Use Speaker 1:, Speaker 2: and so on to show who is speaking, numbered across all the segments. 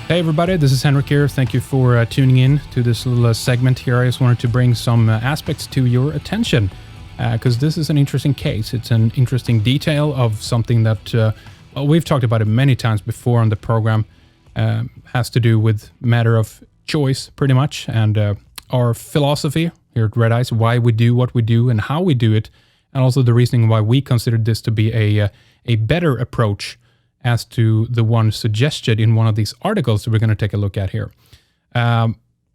Speaker 1: Hey everybody, this is Henrik here. Thank you for tuning in to this little segment here. I just wanted to bring some aspects to your attention because this is an interesting case. It's an interesting detail of something that we've talked about it many times before on the program. Has to do with matter of choice pretty much, and our philosophy here at Red Eyes, why we do what we do and how we do it, and also the reasoning why we consider this to be a better approach as to the one suggested in one of these articles that we're going to take a look at here.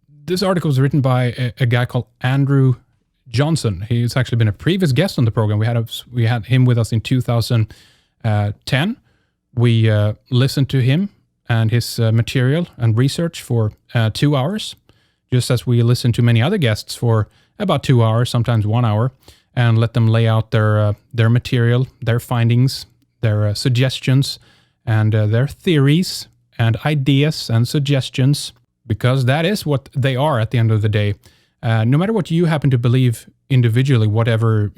Speaker 1: This article was written by a guy called Andrew Johnson. He's actually been a previous guest on the program. We had him with us in 2010. We listened to him and his material and research for 2 hours, just as we listen to many other guests for about 2 hours, sometimes 1 hour, and let them lay out their material, their findings, their suggestions, and their theories and ideas and suggestions, because that is what they are at the end of the day. No matter what you happen to believe individually, whatever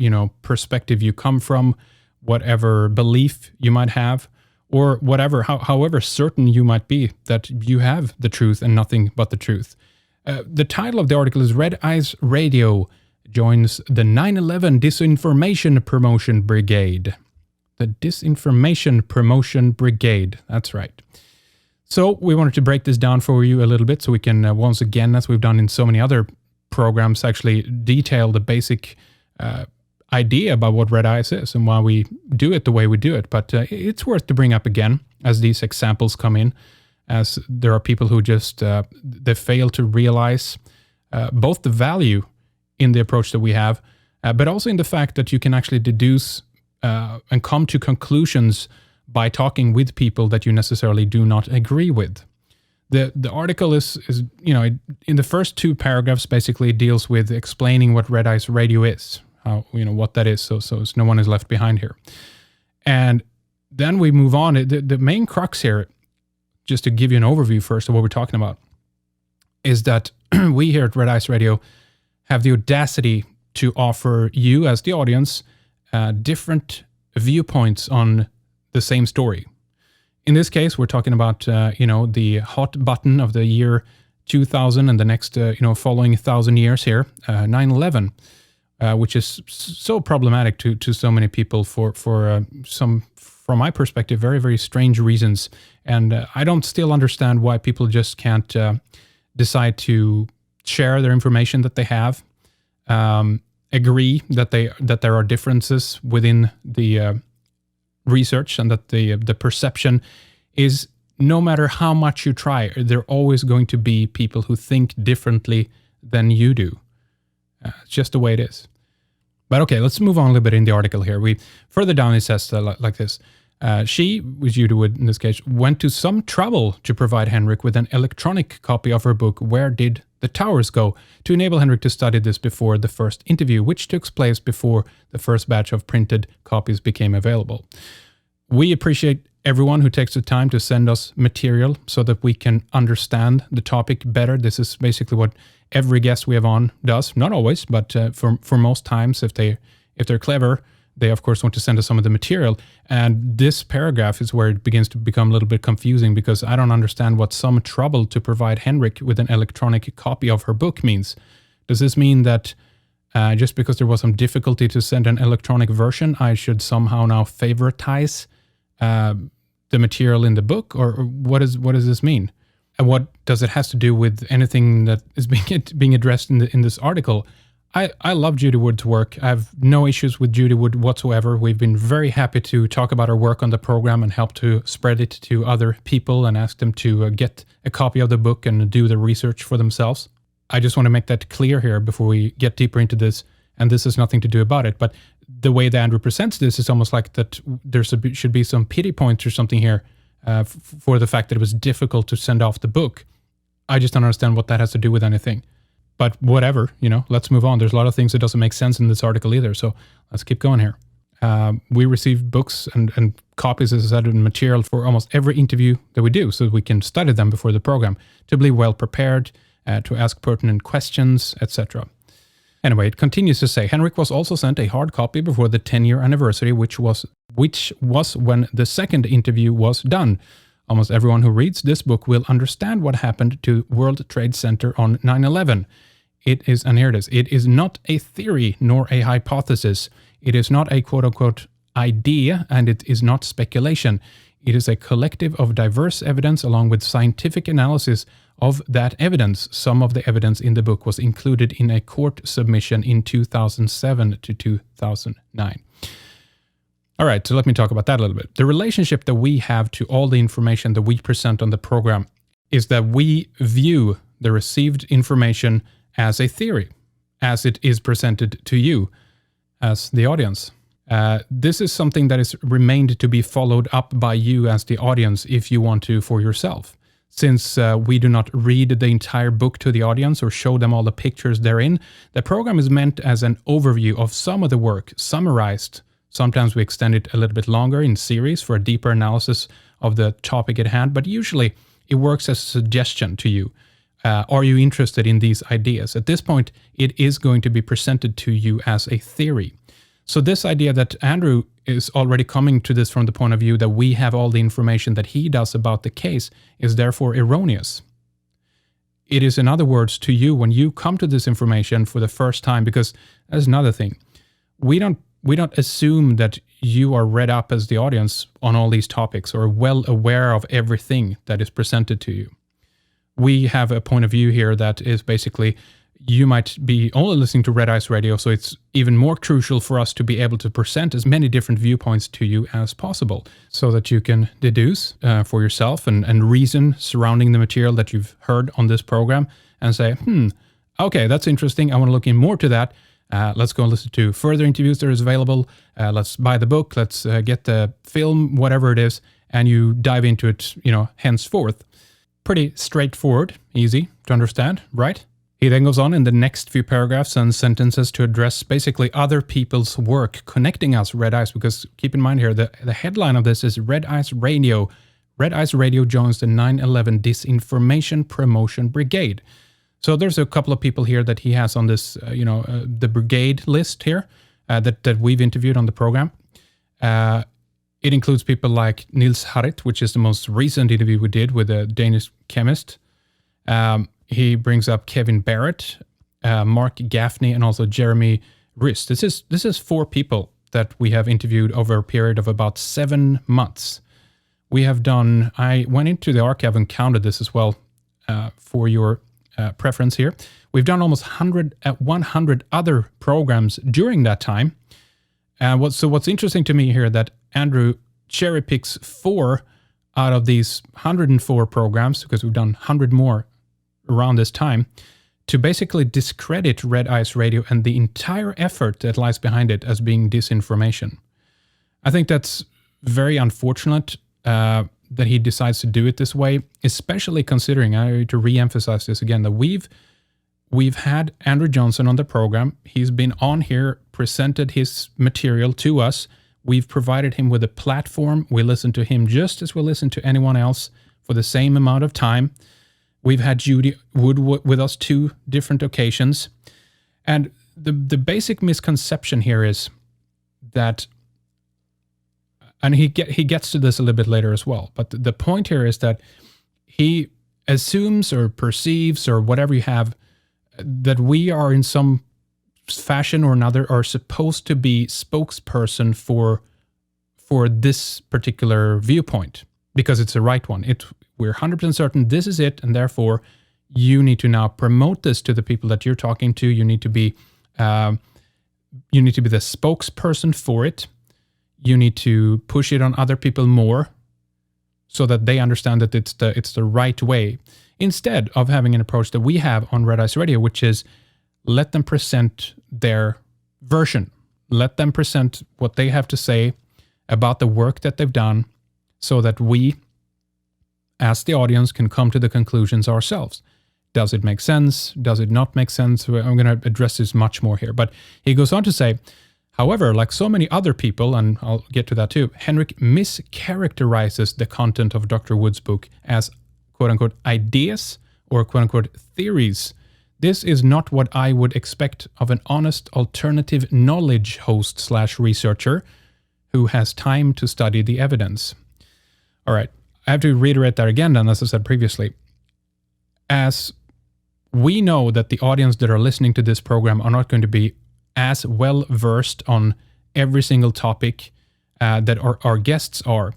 Speaker 1: perspective you come from, whatever belief you might have, or whatever, however certain you might be that you have the truth and nothing but the truth. The title of the article is Red Eyes Radio joins the 9/11 Disinformation Promotion Brigade. The Disinformation Promotion Brigade. That's right. So we wanted to break this down for you a little bit so we can once again, as we've done in so many other programs, actually detail the basic idea about what Red Eyes is and why we do it the way we do it. But it's worth to bring up again as these examples come in, as there are people who just they fail to realize both the value in the approach that we have, but also in the fact that you can actually deduce and come to conclusions by talking with people that you necessarily do not agree with. The article is in the first 2 paragraphs basically deals with explaining what Red Eyes Radio is, how what that is, so no one is left behind here. And then we move on. The main crux here, just to give you an overview first of what we're talking about, is that we here at Red Eyes Radio have the audacity to offer you as the audience different viewpoints on the same story. In this case, we're talking about the hot button of the year 2000 and the next following 1,000 years here, 9/11, which is so problematic to so many people for some, from my perspective, very, very strange reasons. And I don't still understand why people just can't decide to share their information that they have, agree that there are differences within the research, and that the perception is, no matter how much you try, there are always going to be people who think differently than you do. It's just the way it is. But okay, let's move on a little bit in the article here. Further down it says like this. She, which you would in this case, went to some trouble to provide Henrik with an electronic copy of her book, Where Did the Towers Go?, to enable Henrik to study this before the first interview, which took place before the first batch of printed copies became available. We appreciate everyone who takes the time to send us material so that we can understand the topic better. This is basically what every guest we have on does. Not always, but for most times, if they're clever, they of course want to send us some of the material. And this paragraph is where it begins to become a little bit confusing, because I don't understand what some trouble to provide Henrik with an electronic copy of her book means. Does this mean that just because there was some difficulty to send an electronic version, I should somehow now favoritize the material in the book? Or what does this mean? And what does it has to do with anything that is being addressed in this article? I love Judy Wood's work. I have no issues with Judy Wood whatsoever. We've been very happy to talk about her work on the program and help to spread it to other people and ask them to get a copy of the book and do the research for themselves. I just want to make that clear here before we get deeper into this, and this has nothing to do about it. But the way that Andrew presents this is almost like that there should be some pity points or something here for the fact that it was difficult to send off the book. I just don't understand what that has to do with anything. But whatever, let's move on. There's a lot of things that doesn't make sense in this article either. So let's keep going here. We receive books and copies, as I said, and material for almost every interview that we do, so that we can study them before the program, to be well prepared, to ask pertinent questions, etc. Anyway, it continues to say, Henrik was also sent a hard copy before the 10-year anniversary, which was when the second interview was done. Almost everyone who reads this book will understand what happened to World Trade Center on 9/11. It is, and here it is not a theory nor a hypothesis. It is not a quote-unquote idea, and it is not speculation. It is a collective of diverse evidence along with scientific analysis of that evidence. Some of the evidence in the book was included in a court submission in 2007 to 2009. All right, so let me talk about that a little bit. The relationship that we have to all the information that we present on the program is that we view the received information as a theory, as it is presented to you, as the audience. This is something that is remained to be followed up by you as the audience if you want to for yourself. Since we do not read the entire book to the audience or show them all the pictures therein, the program is meant as an overview of some of the work, summarized. Sometimes we extend it a little bit longer in series for a deeper analysis of the topic at hand, but usually it works as a suggestion to you. Are you interested in these ideas? At this point, it is going to be presented to you as a theory. So this idea that Andrew is already coming to this from the point of view that we have all the information that he does about the case is therefore erroneous. It is, in other words, to you, when you come to this information for the first time, because that's another thing. We don't assume that you are read up as the audience on all these topics or well aware of everything that is presented to you. We have a point of view here that is basically you might be only listening to Red Ice Radio, so it's even more crucial for us to be able to present as many different viewpoints to you as possible so that you can deduce for yourself and reason surrounding the material that you've heard on this program and say, okay, that's interesting. I want to look in more to that. Let's go and listen to further interviews that is available. Let's buy the book. Let's get the film, whatever it is, and you dive into it, henceforth. Pretty straightforward, easy to understand, right? He then goes on in the next few paragraphs and sentences to address basically other people's work connecting us, Red Ice, because keep in mind here, the headline of this is Red Ice Radio. Red Ice Radio joins the 9/11 Disinformation Promotion Brigade. So there's a couple of people here that he has on this, the brigade list here that we've interviewed on the program. It includes people like Niels Harrit, which is the most recent interview we did with a Danish chemist. He brings up Kevin Barrett, Mark Gaffney, and also Jeremy Rist. This is 4 people that we have interviewed over a period of about 7 months. We have done, I went into the archive and counted this as well for your preference here. We've done almost 100 other programs during that time. What's interesting to me here that Andrew cherry picks 4 out of these 104 programs, because we've done 100 more around this time, to basically discredit Red Ice Radio and the entire effort that lies behind it as being disinformation. I think that's very unfortunate that he decides to do it this way, especially considering, I need to re-emphasize this again, that we've had Andrew Johnson on the program. He's been on here, presented his material to us. We've provided him with a platform. We listen to him just as we listen to anyone else for the same amount of time. We've had Judy Wood with us 2 different occasions. And the basic misconception here is that, and he gets to this a little bit later as well, but the point here is that he assumes or perceives or whatever you have, that we are in some fashion or another are supposed to be spokesperson for this particular viewpoint because it's the right one. We're 100% certain this is it, and therefore you need to now promote this to the people that you're talking to. You need to be the spokesperson for it. You need to push it on other people more so that they understand that it's the right way, instead of having an approach that we have on Red Ice Radio, which is let them present their version. Let them present what they have to say about the work that they've done so that we, as the audience, can come to the conclusions ourselves. Does it make sense? Does it not make sense? I'm going to address this much more here. But he goes on to say, however, like so many other people, and I'll get to that too, Henrik mischaracterizes the content of Dr. Wood's book as quote-unquote ideas or quote-unquote theories. This is not what I would expect of an honest alternative knowledge host / researcher who has time to study the evidence. All right. I have to reiterate that again, then, as I said previously. As we know that the audience that are listening to this program are not going to be as well versed on every single topic that our guests are.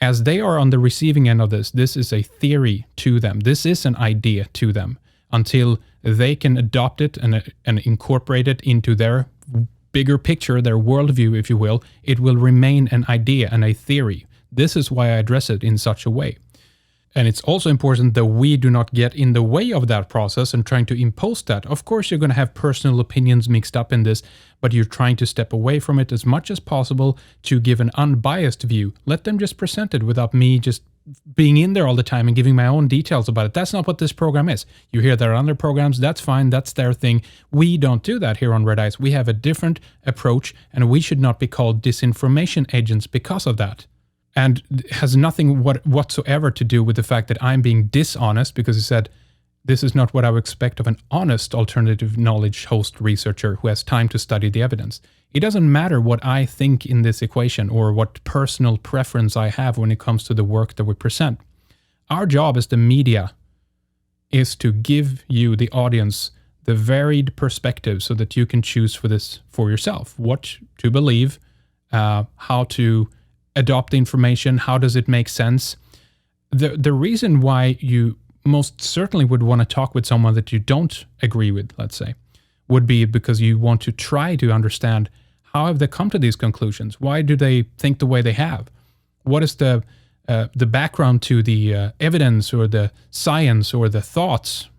Speaker 1: As they are on the receiving end of this is a theory to them. This is an idea to them. Until they can adopt it and incorporate it into their bigger picture, their worldview, if you will, it will remain an idea and a theory. This is why I address it in such a way. And it's also important that we do not get in the way of that process and trying to impose that. Of course, you're going to have personal opinions mixed up in this, but you're trying to step away from it as much as possible to give an unbiased view. Let them just present it without me just being in there all the time and giving my own details about it. That's not what this program is. You hear there are other programs, that's fine, that's their thing. We don't do that here on Red Eyes. We have a different approach, and we should not be called disinformation agents because of that. And it has nothing whatsoever to do with the fact that I'm being dishonest, because he said, this is not what I would expect of an honest alternative knowledge host researcher who has time to study the evidence. It doesn't matter what I think in this equation or what personal preference I have when it comes to the work that we present. Our job as the media is to give you, the audience, the varied perspective so that you can choose for this for yourself. What to believe, how to adopt the information, how does it make sense. The reason why you most certainly would want to talk with someone that you don't agree with, let's say, would be because you want to try to understand how have they come to these conclusions? Why do they think the way they have? What is the background to the evidence or the science or the thoughts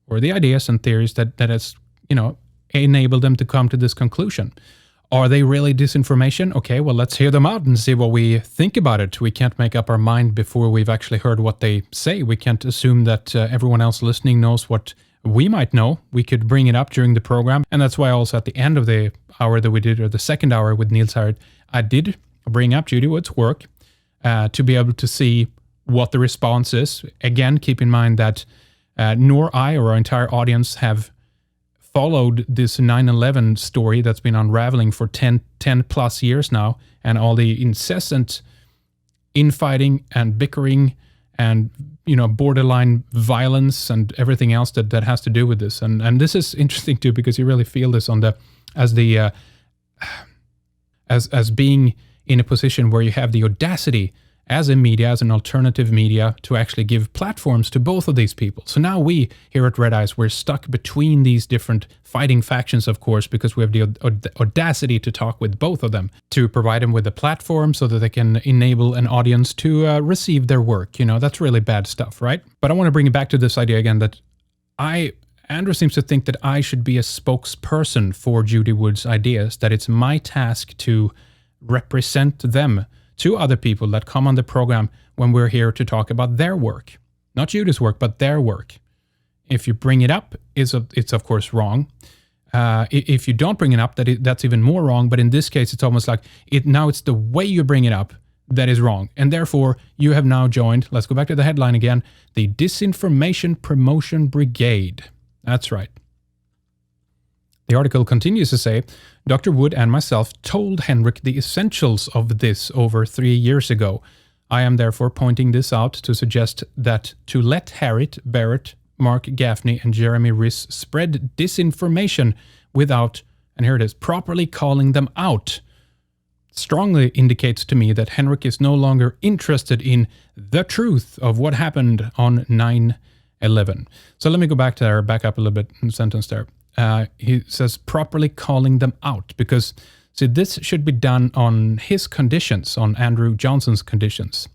Speaker 1: or the ideas and theories that has, enabled them to come to this conclusion? Are they really disinformation? Okay, well, let's hear them out and see what we think about it. We can't make up our mind before we've actually heard what they say. We can't assume that everyone else listening knows what we might know. We could bring it up during the program. And that's why also at the end of the hour that we did, or the second hour with Niels Harrit, I did bring up Judy Wood's work to be able to see what the response is. Again, keep in mind that nor I or our entire audience have followed this 9/11 story that's been unraveling for 10 plus years now, and all the incessant infighting and bickering and borderline violence and everything else that has to do with this. And this is interesting too, because you really feel this on as being in a position where you have the audacity as a media, as an alternative media, to actually give platforms to both of these people. So now we, here at Red Eyes, we're stuck between these different fighting factions, of course, because we have the audacity to talk with both of them, to provide them with a platform so that they can enable an audience to receive their work. That's really bad stuff, right? But I want to bring it back to this idea again that Andrew seems to think that I should be a spokesperson for Judy Wood's ideas, that it's my task to represent them to other people that come on the program when we're here to talk about their work. Not Judy's work, but their work. If you bring it up, it's of course wrong. If you don't bring it up, that's even more wrong. But in this case, it's almost like now it's the way you bring it up that is wrong. And therefore, you have now joined, let's go back to the headline again, the Disinformation Promotion Brigade. That's right. The article continues to say, Dr. Wood and myself told Henrik the essentials of this over 3 years ago. I am therefore pointing this out to suggest that to let Harrit, Barrett, Mark Gaffney, and Jeremy Riss spread disinformation without, and here it is, properly calling them out, strongly indicates to me that Henrik is no longer interested in the truth of what happened on 9/11. So let me go back up a little bit in the sentence there. He says properly calling them out, because see, this should be done on his conditions, on Andrew Johnson's conditions.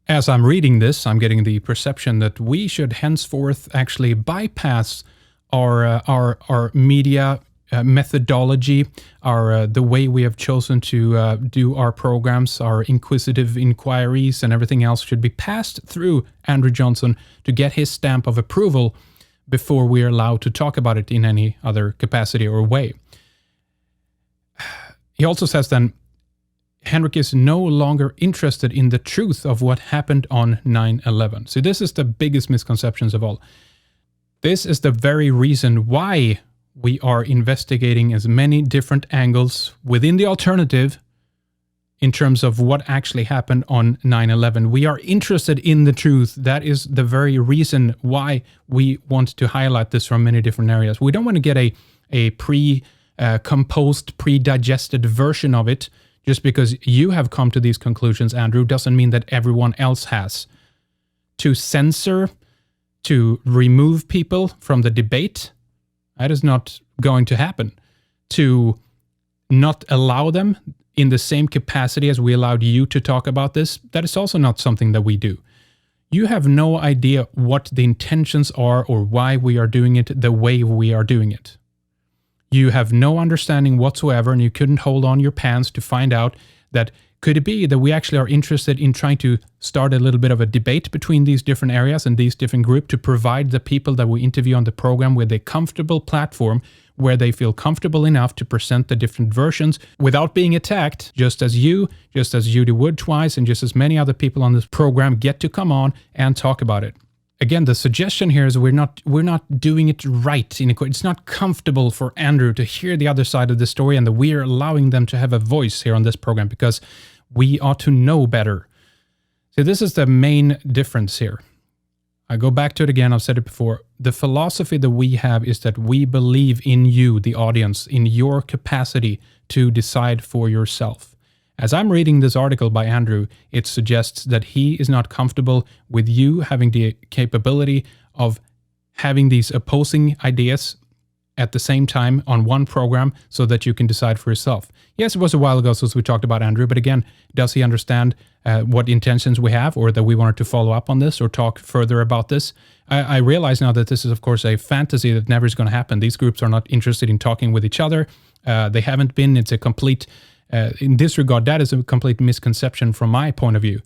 Speaker 1: As I'm reading this, I'm getting the perception that we should henceforth actually bypass our media methodology, the way we have chosen to do our programs, our inquisitive inquiries and everything else should be passed through Andrew Johnson to get his stamp of approval before we are allowed to talk about it in any other capacity or way. He also says then, Henrik is no longer interested in the truth of what happened on 9/11. So this is the biggest misconceptions of all. This is the very reason why we are investigating as many different angles within the alternative in terms of what actually happened on 9/11. We are interested in the truth. That is the very reason why we want to highlight this from many different areas. We don't want to get a pre-composed, pre-digested version of it. Just because you have come to these conclusions, Andrew, doesn't mean that everyone else has. To censor, to remove people from the debate, that is not going to happen. To not allow them in the same capacity as we allowed you to talk about this, that is also not something that we do. You have no idea what the intentions are or why we are doing it the way we are doing it. You have no understanding whatsoever, and you couldn't hold on your pants to find out that could it be that we actually are interested in trying to start a little bit of a debate between these different areas and these different groups to provide the people that we interview on the program with a comfortable platform where they feel comfortable enough to present the different versions without being attacked, just as Judy Wood twice, and just as many other people on this program get to come on and talk about it. Again, the suggestion here is we're not doing it right. It's not comfortable for Andrew to hear the other side of the story, and that we're allowing them to have a voice here on this program because we ought to know better. So this is the main difference here. I go back to it again. I've said it before. The philosophy that we have is that we believe in you, the audience, in your capacity to decide for yourself. As I'm reading this article by Andrew, it suggests that he is not comfortable with you having the capability of having these opposing ideas at the same time on one program so that you can decide for yourself. Yes, it was a while ago since we talked about Andrew, but again, does he understand what intentions we have, or that we wanted to follow up on this or talk further about this? I realize now that this is, of course, a fantasy that never is going to happen. These groups are not interested in talking with each other. They haven't been. It's a complete... in this regard, that is a complete misconception from my point of view,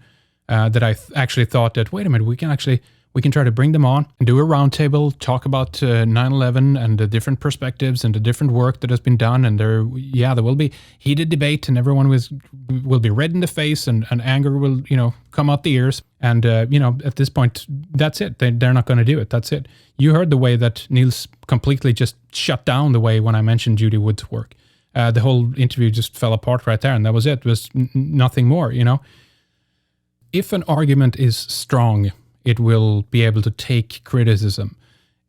Speaker 1: that I actually thought that, wait a minute, we can try to bring them on and do a roundtable, talk about 9/11 and the different perspectives and the different work that has been done. And there will be heated debate, and everyone will be red in the face, and anger will, come out the ears. And, at this point, that's it. They're not going to do it. That's it. You heard the way that Niels completely just shut down the way when I mentioned Judy Wood's work. The whole interview just fell apart right there, and that was it. It was nothing more, If an argument is strong, it will be able to take criticism.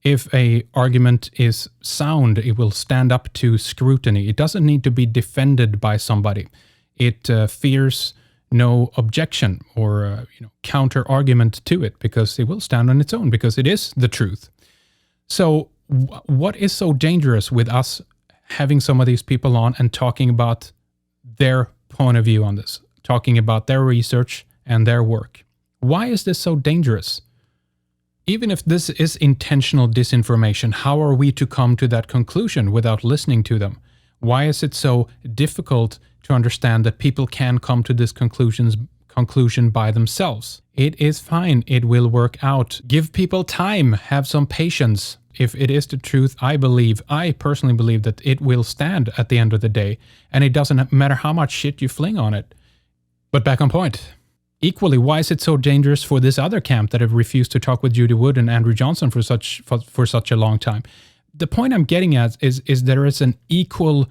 Speaker 1: If a argument is sound, it will stand up to scrutiny. It doesn't need to be defended by somebody. It fears no objection or counter argument to it, because it will stand on its own, because it is the truth. So what is so dangerous with us having some of these people on and talking about their point of view on this, talking about their research and their work? Why is this so dangerous? Even if this is intentional disinformation, how are we to come to that conclusion without listening to them? Why is it so difficult to understand that people can come to this conclusion by themselves? It is fine. It will work out. Give people time. Have some patience. If it is the truth, I personally believe that it will stand at the end of the day, and it doesn't matter how much shit you fling on it. But back on point. Equally, why is it so dangerous for this other camp that have refused to talk with Judy Wood and Andrew Johnson for such a long time? The point I'm getting at is there is an equal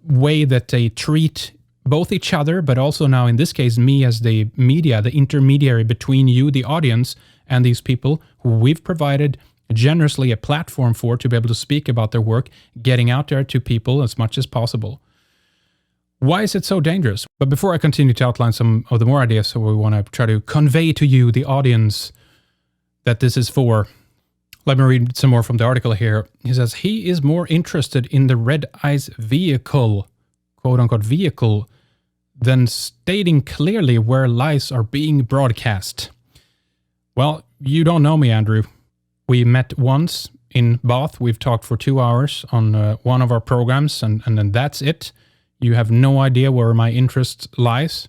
Speaker 1: way that they treat both each other, but also now in this case me as the media, the intermediary between you, the audience, and these people who we've provided generously a platform for to be able to speak about their work, getting out there to people as much as possible. Why is it so dangerous? But before I continue to outline some of the more ideas, so we want to try to convey to you, the audience, that this is for, let me read some more from the article here. He says, he is more interested in the Red Eye's vehicle, quote-unquote vehicle, than stating clearly where lies are being broadcast. Well, you don't know me, Andrew. We met once in Bath. We've talked for 2 hours on one of our programs, and then that's it. You have no idea where my interest lies,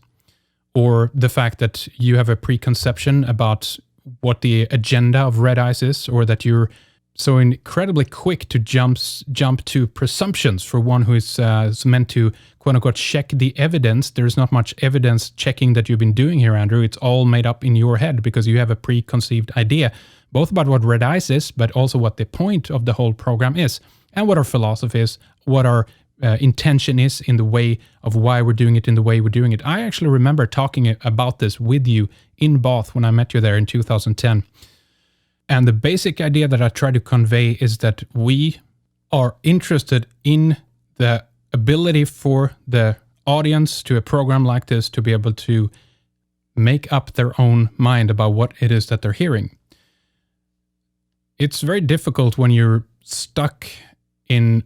Speaker 1: or the fact that you have a preconception about what the agenda of Red Eyes is, or that you're so incredibly quick to jump to presumptions for one who is meant to, quote-unquote, check the evidence. There's not much evidence checking that you've been doing here, Andrew. It's all made up in your head because you have a preconceived idea, both about what Red Eyes is, but also what the point of the whole program is, and what our philosophy is, what our intention is in the way of why we're doing it in the way we're doing it. I actually remember talking about this with you in Bath when I met you there in 2010. And the basic idea that I try to convey is that we are interested in the ability for the audience to a program like this to be able to make up their own mind about what it is that they're hearing. It's very difficult when you're stuck in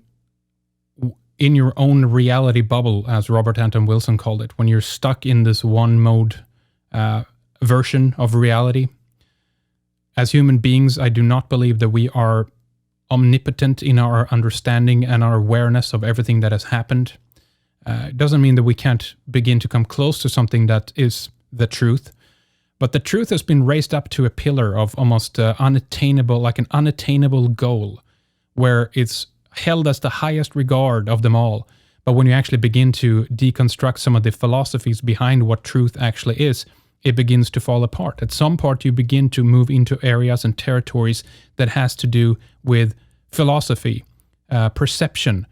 Speaker 1: your own reality bubble, as Robert Anton Wilson called it, when you're stuck in this one mode version of reality. As human beings, I do not believe that we are omnipotent in our understanding and our awareness of everything that has happened. It doesn't mean that we can't begin to come close to something that is the truth, but the truth has been raised up to a pillar of almost unattainable, like an unattainable goal, where it's held as the highest regard of them all. But when you actually begin to deconstruct some of the philosophies behind what truth actually is, it begins to fall apart. At some part, you begin to move into areas and territories that has to do with philosophy, perception.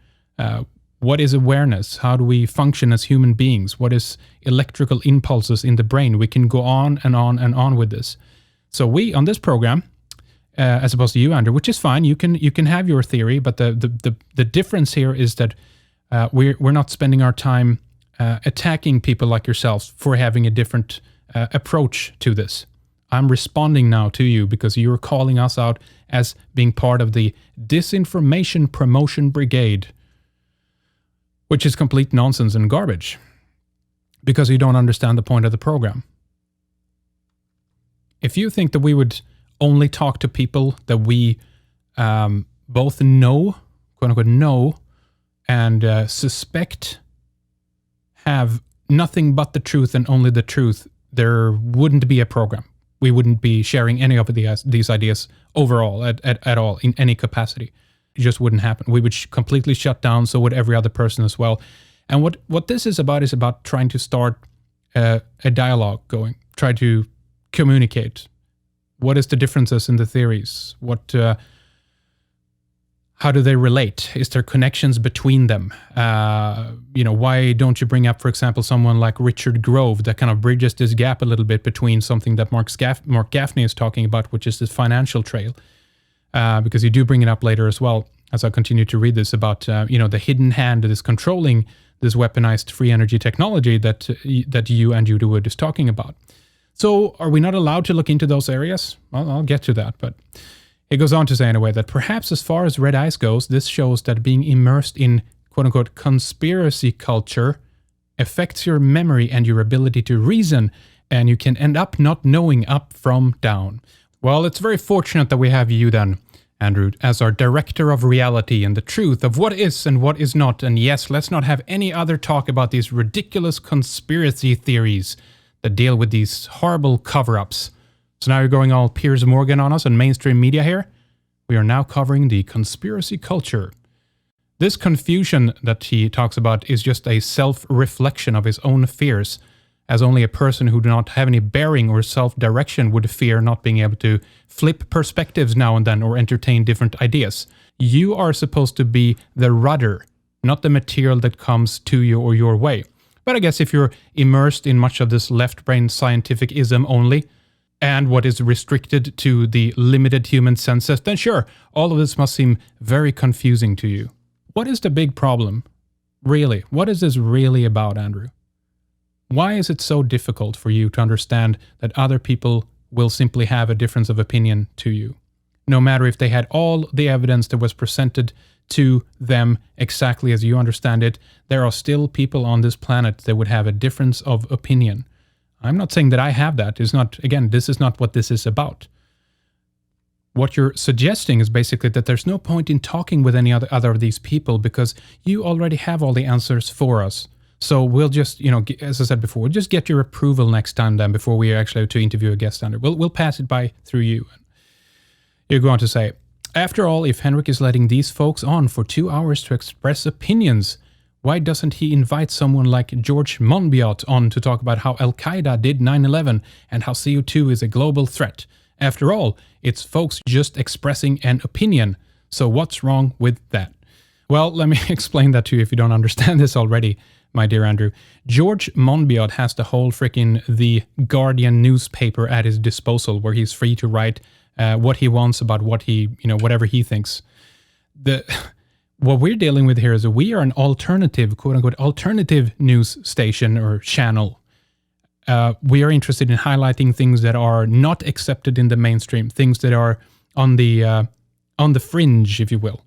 Speaker 1: What is awareness? How do we function as human beings? What is electrical impulses in the brain? We can go on and on and on with this. So we, on this program, as opposed to you, Andrew, which is fine. You can have your theory, but the difference here is that we're not spending our time attacking people like yourselves for having a different approach to this. I'm responding now to you because you're calling us out as being part of the Disinformation Promotion Brigade, which is complete nonsense and garbage because you don't understand the point of the program. If you think that we would only talk to people that we both know, quote unquote, know, and suspect have nothing but the truth and only the truth, there wouldn't be a program. We wouldn't be sharing any of these ideas overall at all in any capacity. It just wouldn't happen. We would completely shut down, so would every other person as well. And what this is about trying to start a dialogue going, try to communicate. What is the differences in the theories? How do they relate? Is there connections between them? Why don't you bring up, for example, someone like Richard Grove that kind of bridges this gap a little bit between something that Mark Gaffney is talking about, which is this financial trail? Because you do bring it up later as well, as I continue to read this about, the hidden hand that is controlling this weaponized free energy technology that you and Judah Wood is talking about. So are we not allowed to look into those areas? Well, I'll get to that, but it goes on to say anyway that perhaps as far as Red Eyes goes, this shows that being immersed in quote-unquote conspiracy culture affects your memory and your ability to reason, and you can end up not knowing up from down. Well, it's very fortunate that we have you then, Andrew, as our director of reality and the truth of what is and what is not. And yes, let's not have any other talk about these ridiculous conspiracy theories that deal with these horrible cover-ups. So now you're going all Piers Morgan on us and mainstream media here? We are now covering the conspiracy culture. This confusion that he talks about is just a self-reflection of his own fears, as only a person who do not have any bearing or self-direction would fear not being able to flip perspectives now and then or entertain different ideas. You are supposed to be the rudder, not the material that comes to you or your way. But I guess if you're immersed in much of this left-brain scientific-ism only, and what is restricted to the limited human senses, then sure, all of this must seem very confusing to you. What is the big problem? Really? What is this really about, Andrew? Why is it so difficult for you to understand that other people will simply have a difference of opinion to you? No matter if they had all the evidence that was presented to them exactly as you understand it, there are still people on this planet that would have a difference of opinion. I'm not saying that I have that. It's not, again, this is not what this is about. What you're suggesting is basically that there's no point in talking with any other of these people because you already have all the answers for us. So we'll just, as I said before, we'll just get your approval next time then before we actually to interview a guest standard. We'll pass it by through you. You're going to say, after all, if Henrik is letting these folks on for 2 hours to express opinions, why doesn't he invite someone like George Monbiot on to talk about how Al-Qaeda did 9/11 and how CO2 is a global threat? After all, it's folks just expressing an opinion. So what's wrong with that? Well, let me explain that to you if you don't understand this already, my dear Andrew. George Monbiot has the whole freaking The Guardian newspaper at his disposal, where he's free to write what he wants about what he, whatever he thinks. What we're dealing with here is that we are an alternative, quote unquote, alternative news station or channel. We are interested in highlighting things that are not accepted in the mainstream, things that are on the fringe, if you will.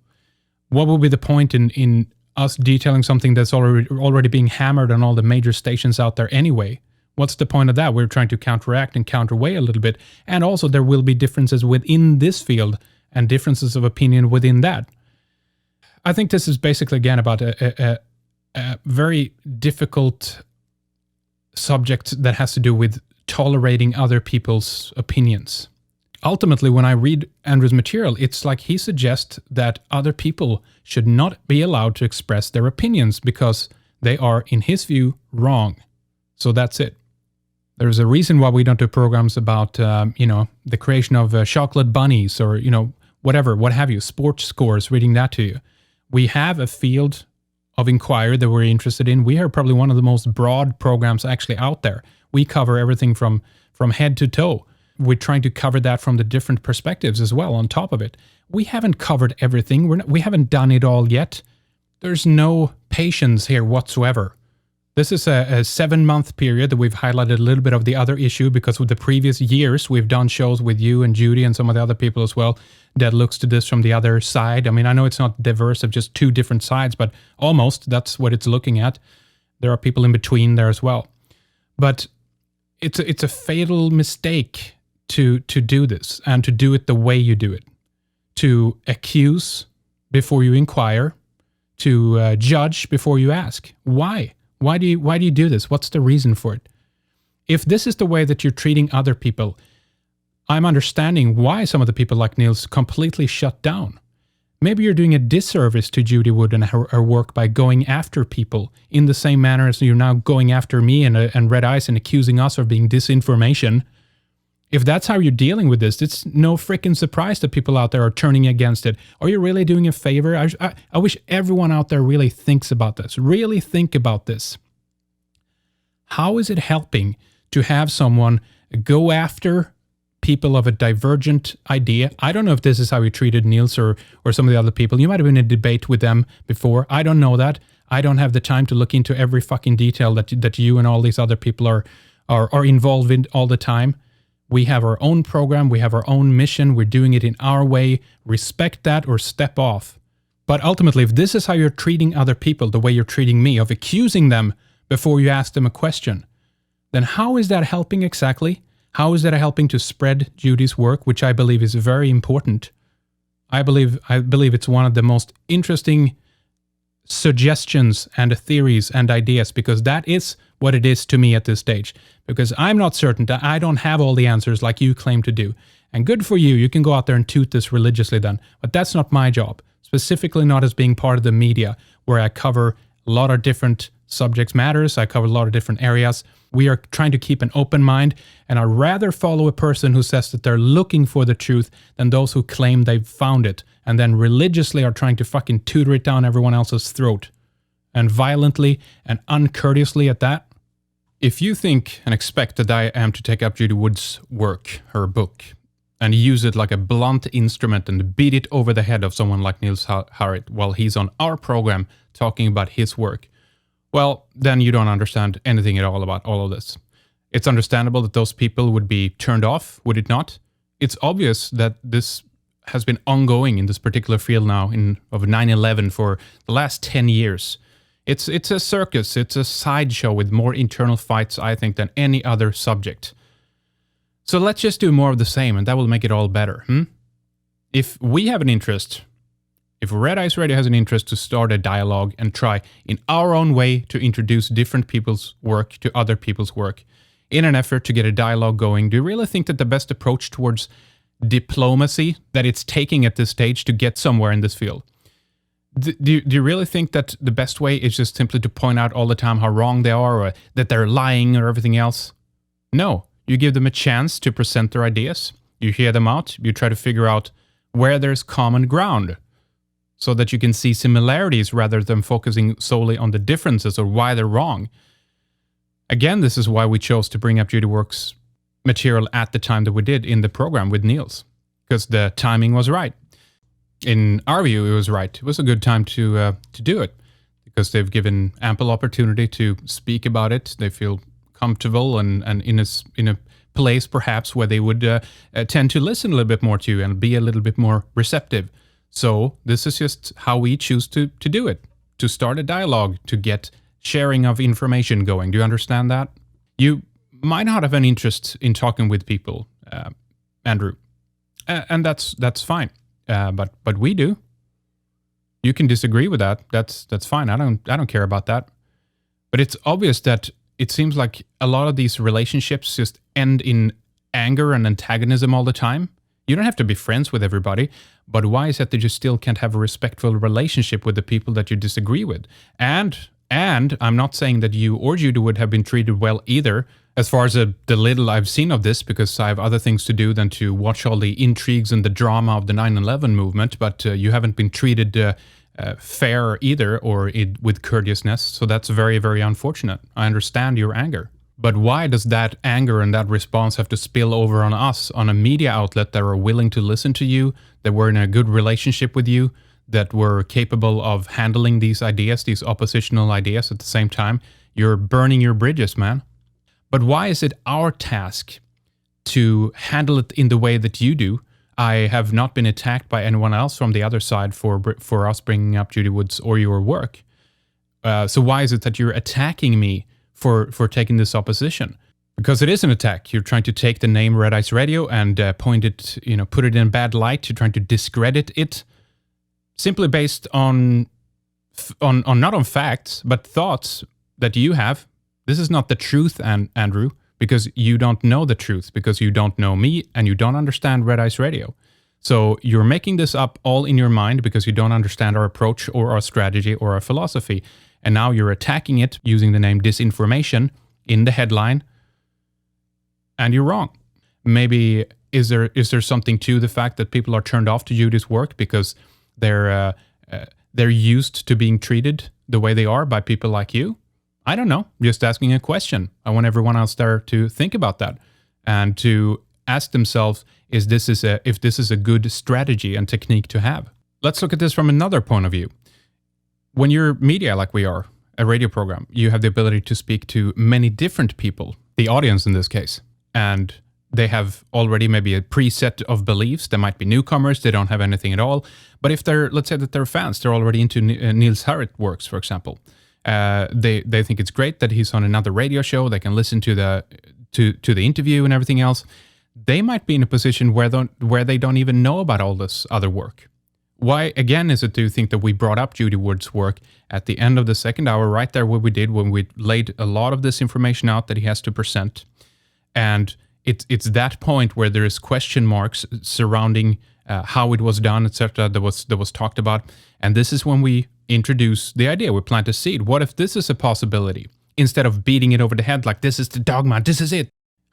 Speaker 1: What would be the point in us detailing something that's already being hammered on all the major stations out there anyway? What's the point of that? We're trying to counteract and counterweigh a little bit. And also there will be differences within this field and differences of opinion within that. I think this is basically, again, about a very difficult subject that has to do with tolerating other people's opinions. Ultimately, when I read Andrew's material, it's like he suggests that other people should not be allowed to express their opinions because they are, in his view, wrong. So that's it. There's a reason why we don't do programs about, the creation of chocolate bunnies or, whatever, what have you, sports scores, reading that to you. We have a field of inquiry that we're interested in. We are probably one of the most broad programs actually out there. We cover everything from head to toe. We're trying to cover that from the different perspectives as well on top of it. We haven't covered everything. We haven't done it all yet. There's no patience here whatsoever. This is a 7-month period that we've highlighted a little bit of the other issue because with the previous years, we've done shows with you and Judy and some of the other people as well that looks to this from the other side. I mean, I know it's not diverse of just two different sides, but almost that's what it's looking at. There are people in between there as well. But it's a fatal mistake to do this and to do it the way you do it. To accuse before you inquire, to judge before you ask. Why? Why do you do this? What's the reason for it? If this is the way that you're treating other people, I'm understanding why some of the people like Niels completely shut down. Maybe you're doing a disservice to Judy Wood and her work by going after people in the same manner as you're now going after me and Red Eyes and accusing us of being disinformation. If that's how you're dealing with this, it's no freaking surprise that people out there are turning against it. Are you really doing a favor? I wish everyone out there really thinks about this. Really think about this. How is it helping to have someone go after people of a divergent idea? I don't know if this is how you treated Niels or some of the other people. You might have been in a debate with them before. I don't know that. I don't have the time to look into every fucking detail that you and all these other people are involved in all the time. We have our own program. We have our own mission. We're doing it in our way. Respect that or step off. But ultimately, if this is how you're treating other people, the way you're treating me, of accusing them before you ask them a question, then how is that helping exactly? How is that helping to spread Judy's work, which I believe is very important? I believe it's one of the most interesting suggestions and theories and ideas, because that is what it is to me at this stage. Because I'm not certain that I don't have all the answers like you claim to do. And good for you. You can go out there and toot this religiously then. But that's not my job. Specifically not as being part of the media, where I cover a lot of different subjects matters. I cover a lot of different areas. We are trying to keep an open mind, and I'd rather follow a person who says that they're looking for the truth than those who claim they've found it and then religiously are trying to fucking tutor it down everyone else's throat. And violently and uncourteously at that. If you think and expect that I am to take up Judy Wood's work, her book, and use it like a blunt instrument and beat it over the head of someone like Niels Harrit while he's on our program talking about his work, well, then you don't understand anything at all about all of this. It's understandable that those people would be turned off, would it not? It's obvious that this has been ongoing in this particular field now of 9/11 for the last 10 years. It's a circus, it's a sideshow with more internal fights, I think, than any other subject. So let's just do more of the same, and that will make it all better. If we have an interest, if Red Eyes Radio has an interest to start a dialogue and try in our own way to introduce different people's work to other people's work in an effort to get a dialogue going, do you really think that the best approach towards diplomacy that it's taking at this stage to get somewhere in this field, do you really think that the best way is just simply to point out all the time how wrong they are or that they're lying or everything else? No. You give them a chance to present their ideas. You hear them out. You try to figure out where there's common ground. so that you can see similarities rather than focusing solely on the differences or why they're wrong. Again, this is why we chose to bring up Judy Works material at the time that we did in the program with Niels, because the timing was right. In our view, it was right. It was a good time to do it, because they've given ample opportunity to speak about it. They feel comfortable and in a place perhaps where they would tend to listen a little bit more to you and be a little bit more receptive. So this is just how we choose to do it, to start a dialogue, to get sharing of information going. Do you understand that? You might not have an interest in talking with people, Andrew, and that's fine. But we do. You can disagree with that. That's fine. I don't care about that. But it's obvious that it seems like a lot of these relationships just end in anger and antagonism all the time. You don't have to be friends with everybody, but why is it that you still can't have a respectful relationship with the people that you disagree with? And I'm not saying that you or Judy would have been treated well either, as far as the little I've seen of this, because I have other things to do than to watch all the intrigues and the drama of the 9/11 movement, but you haven't been treated fair either, or with courteousness, so that's very, very unfortunate. I understand your anger. But why does that anger and that response have to spill over on us, on a media outlet that are willing to listen to you, that were in a good relationship with you, that were capable of handling these ideas, these oppositional ideas at the same time? You're burning your bridges, man. But why is it our task to handle it in the way that you do? I have not been attacked by anyone else from the other side for us bringing up Judy Woods or your work. So why is it that you're attacking me for taking this opposition? Because it is an attack. You're trying to take the name Red Ice Radio and point it, put it in bad light. You're trying to discredit it, simply based on not on facts, but thoughts that you have. This is not the truth, Andrew, because you don't know the truth, because you don't know me, and you don't understand Red Ice Radio. So you're making this up all in your mind because you don't understand our approach or our strategy or our philosophy. And now you're attacking it using the name Disinformation in the headline, and you're wrong. Maybe is there something to the fact that people are turned off to Judy's work because they're used to being treated the way they are by people like you? I don't know. Just asking a question. I want everyone else there to think about that and to ask themselves, if this is a good strategy and technique to have. Let's look at this from another point of view. When you're media like we are, a radio program, you have the ability to speak to many different people, the audience in this case, and they have already maybe a preset of beliefs. There might be newcomers, they don't have anything at all. But if let's say that they're fans, they're already into Niels Harrit works, for example. They think it's great that he's on another radio show. They can listen to the interview and everything else. They might be in a position where they don't even know about all this other work. Why, again, is it do you think that we brought up Judy Wood's work at the end of the second hour, right there what we did when we laid a lot of this information out that he has to present? And it's that point where there is question marks surrounding how it was done, etc. that was talked about. And this is when we introduce the idea, we plant a seed. What if this is a possibility? Instead of beating it over the head like this is the dogma, this is it.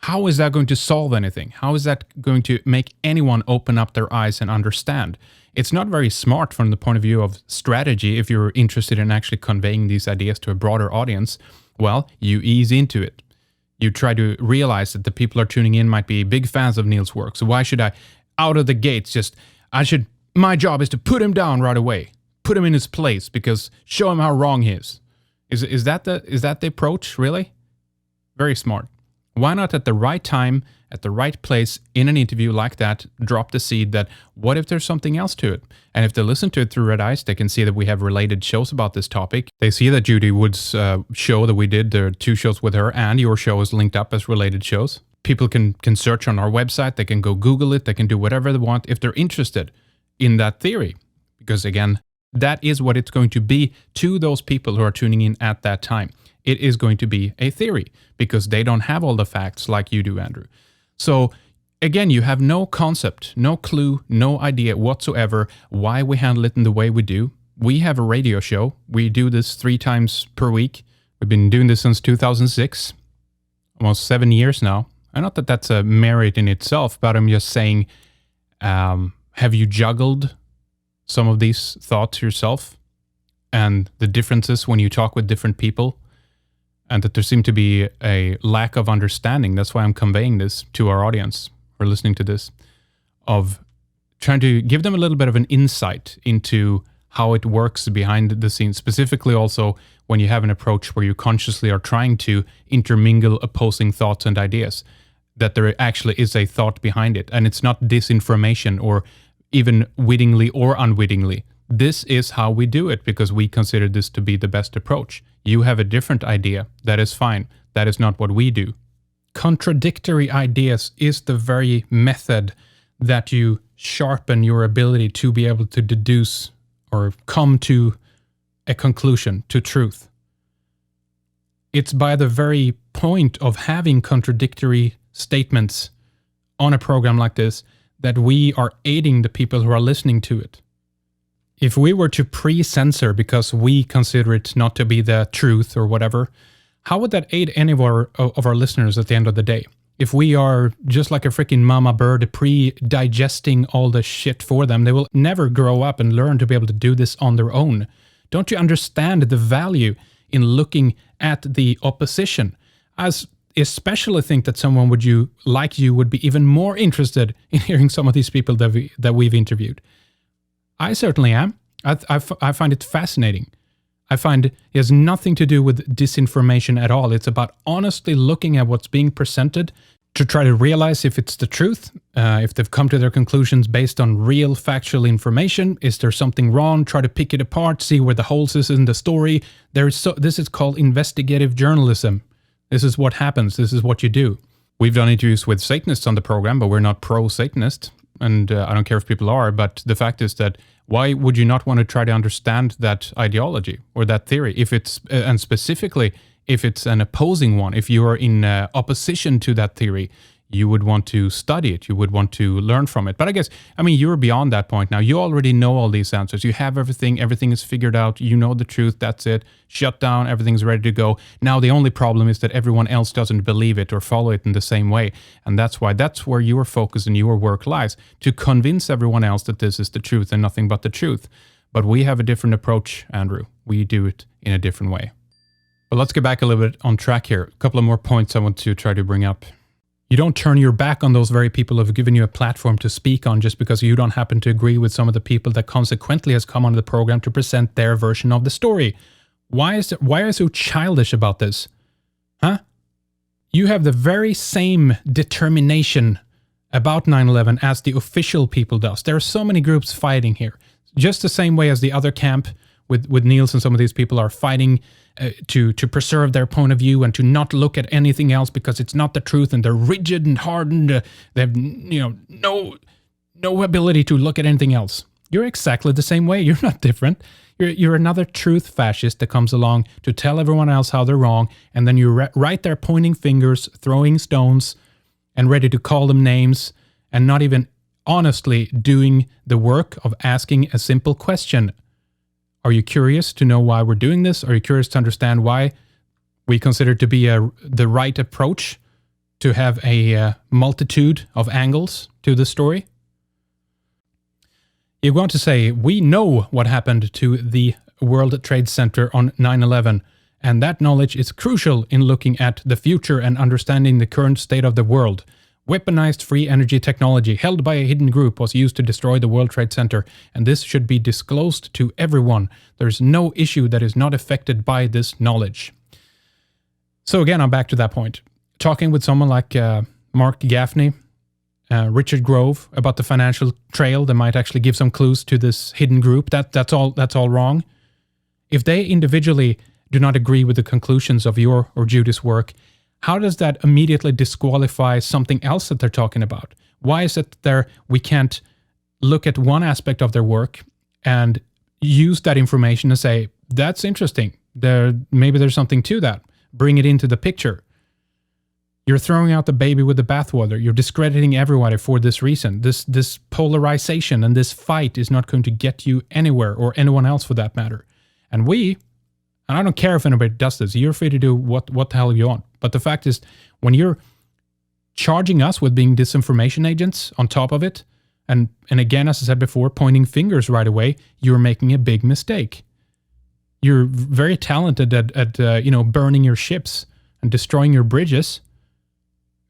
Speaker 1: How is that going to solve anything? How is that going to make anyone open up their eyes and understand? It's not very smart from the point of view of strategy if you're interested in actually conveying these ideas to a broader audience. Well, you ease into it. You try to realize that the people are tuning in might be big fans of Niels' work. So why should I, out of the gates, my job is to put him down right away. Put him in his place because show him how wrong he is. Is that the approach, really? Very smart. Why not at the right time, at the right place, in an interview like that, drop the seed that what if there's something else to it? And if they listen to it through Red Ice, they can see that we have related shows about this topic. They see that Judy Wood's show that we did, there are 2 shows with her, and your show is linked up as related shows. People can search on our website, they can go Google it, they can do whatever they want if they're interested in that theory. Because again, that is what it's going to be to those people who are tuning in at that time. It is going to be a theory because they don't have all the facts like you do, Andrew. So again, you have no concept, no clue, no idea whatsoever why we handle it in the way we do. We have a radio show. We do this 3 times per week. We've been doing this since 2006, almost 7 years now. And not that that's a merit in itself, but I'm just saying, have you juggled some of these thoughts yourself and the differences when you talk with different people, and that there seemed to be a lack of understanding. That's why I'm conveying this to our audience or listening to this, of trying to give them a little bit of an insight into how it works behind the scenes, specifically also when you have an approach where you consciously are trying to intermingle opposing thoughts and ideas, that there actually is a thought behind it. And it's not disinformation, or even wittingly or unwittingly. This is how we do it because we consider this to be the best approach. You have a different idea. That is fine. That is not what we do. Contradictory ideas is the very method that you sharpen your ability to be able to deduce or come to a conclusion, to truth. It's by the very point of having contradictory statements on a program like this that we are aiding the people who are listening to it. If we were to pre-censor because we consider it not to be the truth or whatever, how would that aid any of our listeners at the end of the day? If we are just like a freaking mama bird pre-digesting all the shit for them, they will never grow up and learn to be able to do this on their own. Don't you understand the value in looking at the opposition? As especially think that someone would be even more interested in hearing some of these people that we've interviewed. I certainly am. I find it fascinating. I find it has nothing to do with disinformation at all. It's about honestly looking at what's being presented to try to realize if it's the truth, if they've come to their conclusions based on real factual information. Is there something wrong? Try to pick it apart, see where the holes is in the story. This is called investigative journalism. This is what happens. This is what you do. We've done interviews with Satanists on the program, but we're not pro-Satanist. And I don't care if people are, but the fact is that why would you not want to try to understand that ideology or that theory, if it's, and specifically if it's an opposing one, if you are in opposition to that theory, you would want to study it, you would want to learn from it. But I guess, you're beyond that point now. You already know all these answers. You have everything is figured out, you know the truth, that's it. Shut down, everything's ready to go. Now the only problem is that everyone else doesn't believe it or follow it in the same way. And that's where your focus and your work lies, to convince everyone else that this is the truth and nothing but the truth. But we have a different approach, Andrew. We do it in a different way. But let's get back a little bit on track here. A couple of more points I want to try to bring up. You don't turn your back on those very people who have given you a platform to speak on just because you don't happen to agree with some of the people that consequently has come onto the program to present their version of the story. Why are you so childish about this? Huh? You have the very same determination about 9/11 as the official people does. There are so many groups fighting here. Just the same way as the other camp with Niels and some of these people are fighting to preserve their point of view and to not look at anything else because it's not the truth, and they're rigid and hardened. They have no ability to look at anything else. You're exactly the same way. You're not different. You're another truth fascist that comes along to tell everyone else how they're wrong, and then you're right there pointing fingers, throwing stones, and ready to call them names, and not even honestly doing the work of asking a simple question. Are you curious to know why we're doing this? Are you curious to understand why we consider it to be the right approach to have a multitude of angles to the story? You're going to say, we know what happened to the World Trade Center on 9/11, and that knowledge is crucial in looking at the future and understanding the current state of the world. Weaponized free energy technology held by a hidden group was used to destroy the World Trade Center, and this should be disclosed to everyone. There's no issue that is not affected by this knowledge. So again, I'm back to that point. Talking with someone like Mark Gaffney, Richard Grove about the financial trail that might actually give some clues to this hidden group, that's all wrong. If they individually do not agree with the conclusions of your or Judy's work, how does that immediately disqualify something else that they're talking about? Why is it we can't look at one aspect of their work and use that information and say, that's interesting. Maybe there's something to that. Bring it into the picture. You're throwing out the baby with the bathwater. You're discrediting everybody for this reason. This polarization and this fight is not going to get you anywhere, or anyone else for that matter. And I don't care if anybody does this. You're free to do what the hell you want. But the fact is, when you're charging us with being disinformation agents on top of it, And again, as I said before, pointing fingers right away, you're making a big mistake. You're very talented at burning your ships and destroying your bridges.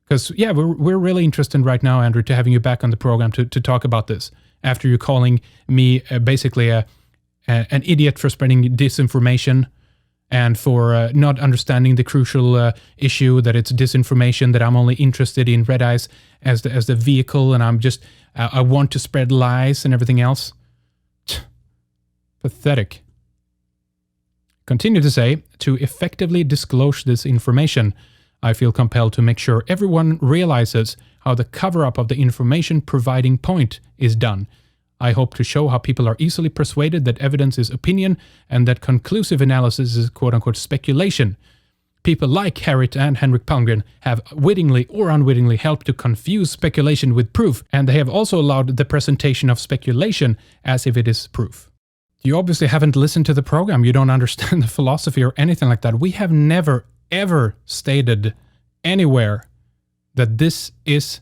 Speaker 1: Because, yeah, we're really interested right now, Andrew, to having you back on the program to talk about this. After you calling me basically an idiot for spreading disinformation and for not understanding the crucial issue that it's disinformation, that I'm only interested in Red Eyes as the vehicle, and I want to spread lies and everything else. Pathetic. Continue to say, to effectively disclose this information, I feel compelled to make sure everyone realizes how the cover-up of the information providing point is done. I hope to show how people are easily persuaded that evidence is opinion and that conclusive analysis is quote-unquote speculation. People like Harriet and Henrik Palmgren have wittingly or unwittingly helped to confuse speculation with proof, and they have also allowed the presentation of speculation as if it is proof. You obviously haven't listened to the program. You don't understand the philosophy or anything like that. We have never, ever stated anywhere that this is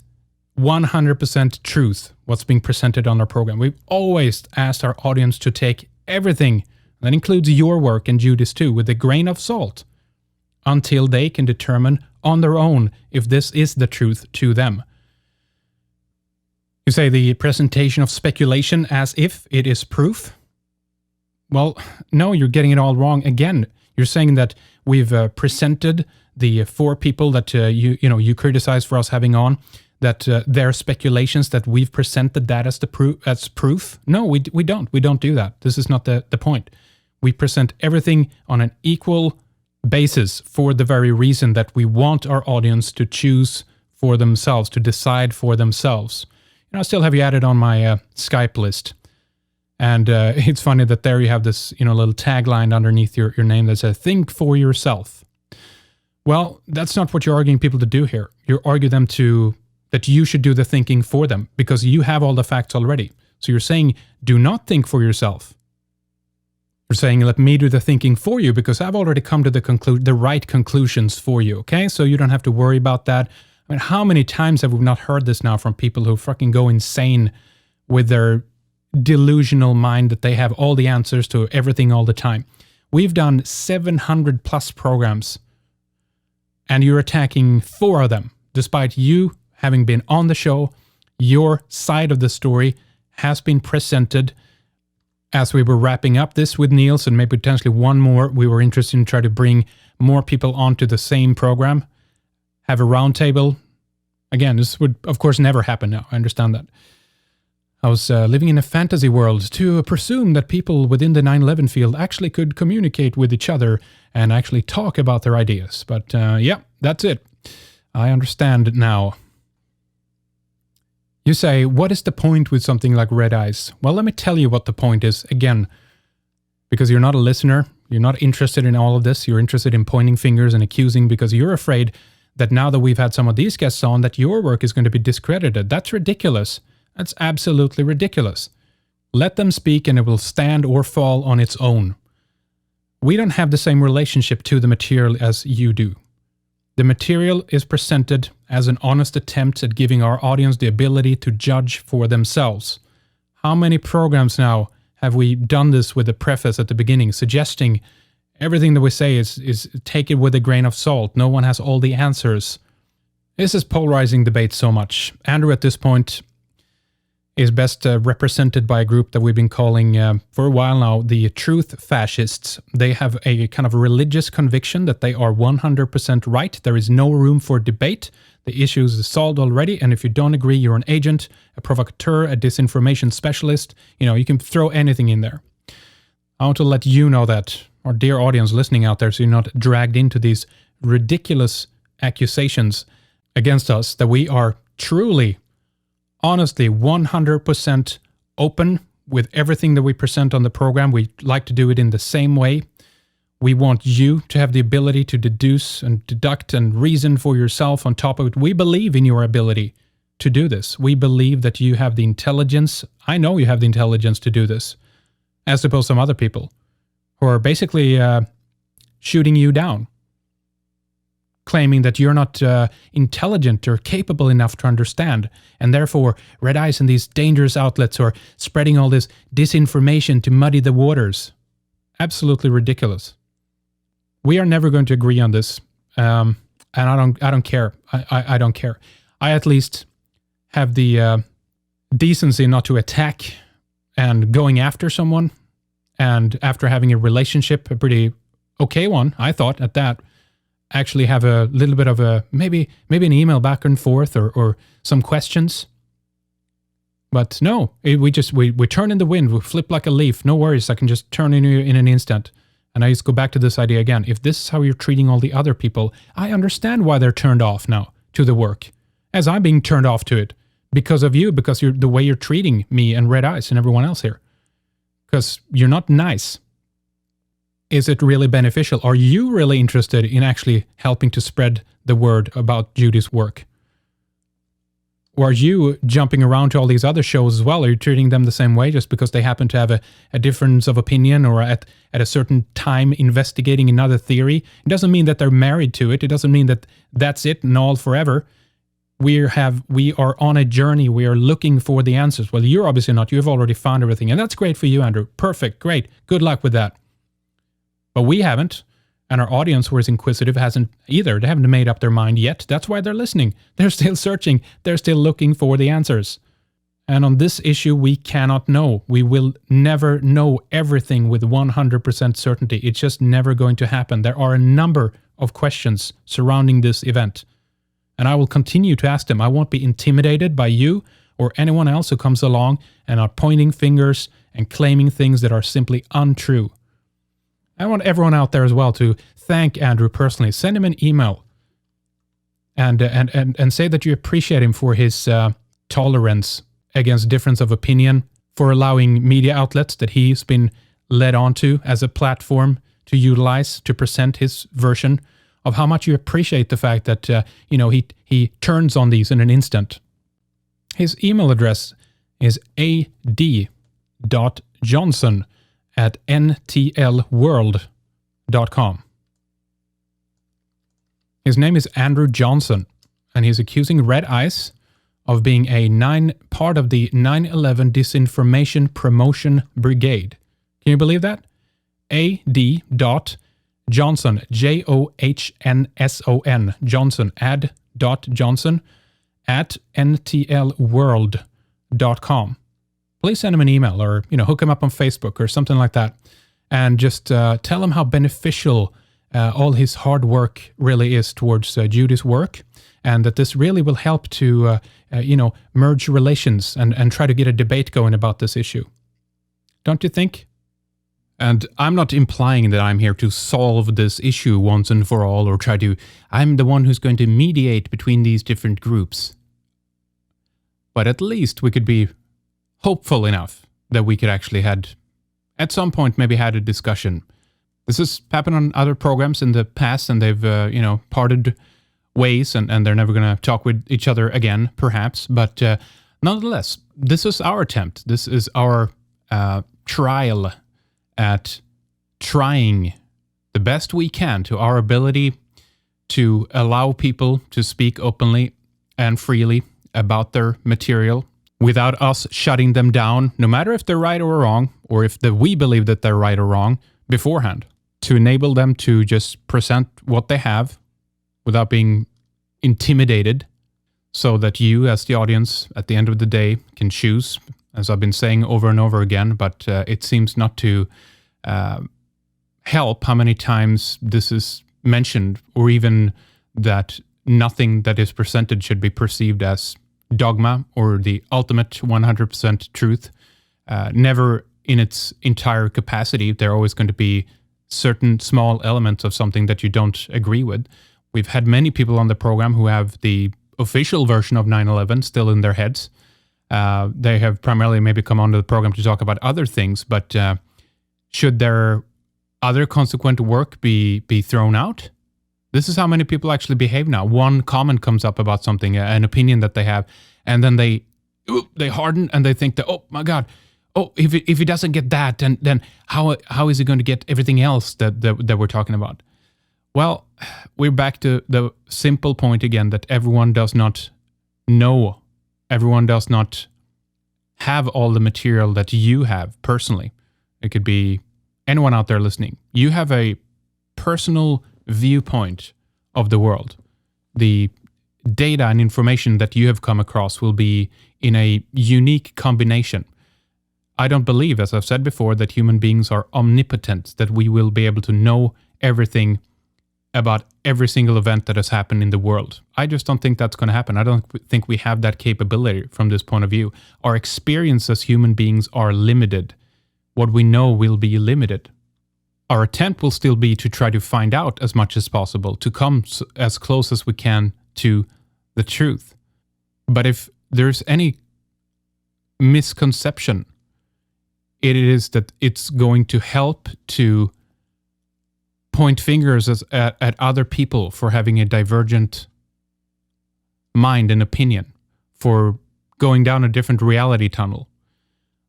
Speaker 1: 100% truth, what's being presented on our program. We've always asked our audience to take everything, that includes your work and Judy's too, with a grain of salt, until they can determine on their own if this is the truth to them. You say the presentation of speculation as if it is proof? Well, no, you're getting it all wrong again. You're saying that we've presented the 4 people that you criticize for us having on, that their speculations, that we've presented that as proof. No, we don't. We don't do that. This is not the point. We present everything on an equal basis for the very reason that we want our audience to choose for themselves, to decide for themselves. I still have you added on my Skype list. And it's funny that there you have this, little tagline underneath your name that says, think for yourself. Well, that's not what you're arguing people to do here. You argue them that you should do the thinking for them because you have all the facts already. So you're saying, do not think for yourself. You're saying, let me do the thinking for you because I've already come to the right conclusions for you, okay? So you don't have to worry about that. I mean, how many times have we not heard this now from people who fucking go insane with their delusional mind that they have all the answers to everything all the time? We've done 700 plus programs and you're attacking 4 of them. Despite you having been on the show, your side of the story has been presented. As we were wrapping up this with Niels and maybe potentially one more, we were interested in trying to bring more people onto the same program, have a roundtable. Again, this would of course never happen now. I understand that. I was living in a fantasy world to presume that people within the 9/11 field actually could communicate with each other and actually talk about their ideas. But yeah, that's it. I understand now. You say, what is the point with something like Red Eyes? Well, let me tell you what the point is again, because you're not a listener. You're not interested in all of this. You're interested in pointing fingers and accusing because you're afraid that now that we've had some of these guests on, that your work is going to be discredited. That's ridiculous. That's absolutely ridiculous. Let them speak and it will stand or fall on its own. We don't have the same relationship to the material as you do. The material is presented as an honest attempt at giving our audience the ability to judge for themselves. How many programs now have we done this with a preface at the beginning, suggesting everything that we say is take it with a grain of salt. No one has all the answers. This is polarizing debate so much. Andrew, at this point, is best represented by a group that we've been calling for a while now the Truth Fascists. They have a kind of religious conviction that they are 100% right. There is no room for debate. The issue is solved already, and if you don't agree, you're an agent, a provocateur, a disinformation specialist. You can throw anything in there. I want to let you know that, our dear audience listening out there, so you're not dragged into these ridiculous accusations against us, that we are truly, honestly, 100% open with everything that we present on the program. We like to do it in the same way. We want you to have the ability to deduce and deduct and reason for yourself on top of it. We believe in your ability to do this. We believe that you have the intelligence. I know you have the intelligence to do this, as opposed to some other people who are basically shooting you down, claiming that you're not intelligent or capable enough to understand, and therefore red eyes and these dangerous outlets are spreading all this disinformation to muddy the waters. Absolutely ridiculous. We are never going to agree on this, and I don't care. I don't care. I at least have the decency not to attack and going after someone, and after having a relationship, a pretty okay one, I thought at that, actually have a little bit of a, maybe an email back and forth or some questions. But no, we turn in the wind, we flip like a leaf. No worries, I can just turn in an instant. And I just go back to this idea again. If this is how you're treating all the other people, I understand why they're turned off now to the work, as I'm being turned off to it because of you, because you're the way you're treating me and Red Eyes and everyone else here. Because you're not nice. Is it really beneficial? Are you really interested in actually helping to spread the word about Judy's work? Or are you jumping around to all these other shows as well? Are you treating them the same way just because they happen to have a difference of opinion or at a certain time investigating another theory? It doesn't mean that they're married to it. It doesn't mean that that's it and all forever. We are on a journey. We are looking for the answers. Well, you're obviously not. You've already found everything. And that's great for you, Andrew. Perfect. Great. Good luck with that. But we haven't. And our audience, who is inquisitive, hasn't either. They haven't made up their mind yet. That's why they're listening. They're still searching. They're still looking for the answers. And on this issue, we cannot know. We will never know everything with 100% certainty. It's just never going to happen. There are a number of questions surrounding this event. And I will continue to ask them. I won't be intimidated by you or anyone else who comes along and are pointing fingers and claiming things that are simply untrue. I want everyone out there as well to thank Andrew personally. Send him an email and say that you appreciate him for his tolerance against difference of opinion, for allowing media outlets that he's been led onto as a platform to utilize to present his version of how much you appreciate the fact that he turns on these in an instant. His email address is ad.johnson@ntlworld.com. His name is Andrew Johnson, and he's accusing Red Eyes of being part of the 9/11 Disinformation Promotion Brigade. Can you believe that? ad.johnson, Johnson, Johnson, ad.johnson @ntlworld.com. Please send him an email or, hook him up on Facebook or something like that. And just tell him how beneficial all his hard work really is towards Judy's work. And that this really will help to, merge relations and try to get a debate going about this issue. Don't you think? And I'm not implying that I'm here to solve this issue once and for all or I'm the one who's going to mediate between these different groups. But at least we could be hopeful enough that we could actually at some point maybe had a discussion. This has happened on other programs in the past, and they've parted ways, and they're never going to talk with each other again, perhaps. But nonetheless, this is our attempt. This is our trial at trying the best we can to our ability to allow people to speak openly and freely about their material without us shutting them down, no matter if they're right or wrong, or if we believe that they're right or wrong beforehand, to enable them to just present what they have without being intimidated, so that you as the audience at the end of the day can choose, as I've been saying over and over again, but it seems not to help how many times this is mentioned, or even that nothing that is presented should be perceived as dogma or the ultimate 100% truth. Never in its entire capacity. There are always going to be certain small elements of something that you don't agree with. We've had many people on the program who have the official version of 9/11 still in their heads. They have primarily maybe come onto the program to talk about other things, but should their other consequent work be thrown out? This is how many people actually behave now. One comment comes up about something, an opinion that they have, and then they harden and they think that, oh my God, if he doesn't get that, then how is he going to get everything else that we're talking about? Well, we're back to the simple point again that everyone does not know. Everyone does not have all the material that you have personally. It could be anyone out there listening. You have a personal viewpoint of the world. The data and information that you have come across will be in a unique combination. I don't believe, as I've said before, that human beings are omnipotent, that we will be able to know everything about every single event that has happened in the world. I just don't think that's going to happen. I don't think we have that capability from this point of view. Our experience as human beings are limited. What we know will be limited. Our attempt will still be to try to find out as much as possible, to come as close as we can to the truth. But if there's any misconception, it is that it's going to help to point fingers at other people for having a divergent mind and opinion, for going down a different reality tunnel.